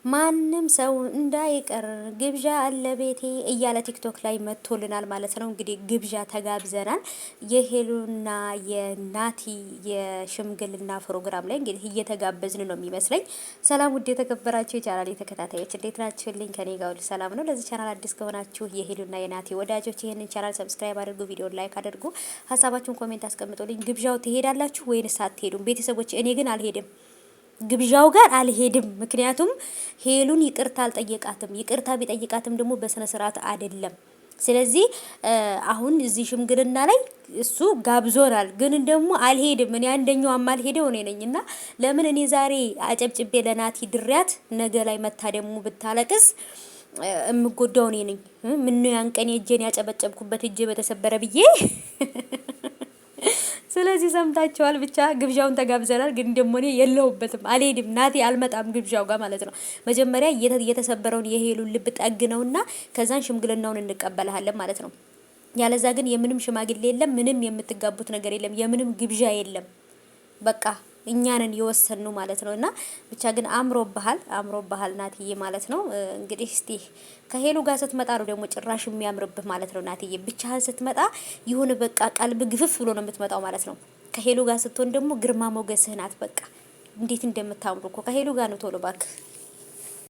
ማንም ሰው እንዳይቀር ግብዣ አለ ቤቴ እያለ ቲክቶክ ላይ መጥቶልናል ማለት ነው። እንግዲህ ግብዣ ተጋብዘናል። የሄሉና የናቲ የሽምግልና ፕሮግራም ላይ እንግዲህ እየተጋበዝን ነው የሚመስለኝ። ሰላም ውድ የተከበራችሁ የቻናል ተከታታዮች እንዴት ናችሁልኝ? ከኔ ጋር ሁሉ ሰላም ነው። ለዚህ ቻናል አዲስ ከሆናችሁ የሄሉና የናቲ ወዳጆች ይህንን ቻናል ሰብስክራይብ አድርጉ፣ ቪዲዮ ላይክ አድርጉ፣ ሀሳባችሁን ኮሜንት አስቀምጡልኝ። ግብዣው ትሄዳላችሁ ወይንስ አትሄዱም? ቤተሰቦች እኔ ግን አልሄድም፣ ግብዣው ጋር አልሄድም። ምክንያቱም ሄሉን ይቅርታ አልጠየቃትም። ይቅርታ ቢጠይቃትም ደግሞ በስነ ስርዓት አይደለም። ስለዚህ አሁን እዚህ ሽምግልና ላይ እሱ ጋብዞናል፣ ግን ደግሞ አልሄድም። እኔ አንደኛው አልሄደው እኔ ነኝና ለምን እኔ ዛሬ አጨብጭቤ ለናቲ ድሪያት ነገ ላይ መታ ደግሞ ብታለቅስ እምጎዳው እኔ ነኝ። ምን ነው ያን ቀን እጄን ያጨበጨብኩበት እጄ በተሰበረ ብዬ ስለዚህ ሰምታችኋል። ብቻ ግብዣውን ተጋብዘናል፣ ግን ደግሞ እኔ የለሁበትም፣ አልሄድም። ናቲ አልመጣም ግብዣው ጋር ማለት ነው። መጀመሪያ የተሰበረውን የሄሉን ልብ ጠግነውና ከዛን ሽምግልናውን እንቀበልሃለን ማለት ነው። ያለዛ ግን የምንም ሽማግሌ የለም፣ ምንም የምትጋቡት ነገር የለም፣ የምንም ግብዣ የለም። በቃ እኛንን የወሰኑ ማለት ነው። እና ብቻ ግን አምሮብሃል ናትዬ ማለት ነው። እንግዲህ እስቲ ከሄሉ ጋር ስትመጣ ነው ደግሞ ጭራሽ የሚያምርብህ ማለት ነው። ናትዬ ብቻህን ስትመጣ ይሁን በቃ ቀልብ ግፍፍ ብሎ ነው የምትመጣው ማለት ነው። ከሄሉ ጋር ስትሆን ደግሞ ግርማ ሞገስህ ናት። በቃ እንዴት እንደምታምሩ እኮ ከሄሉ ጋር ነው። ቶሎ እባክህ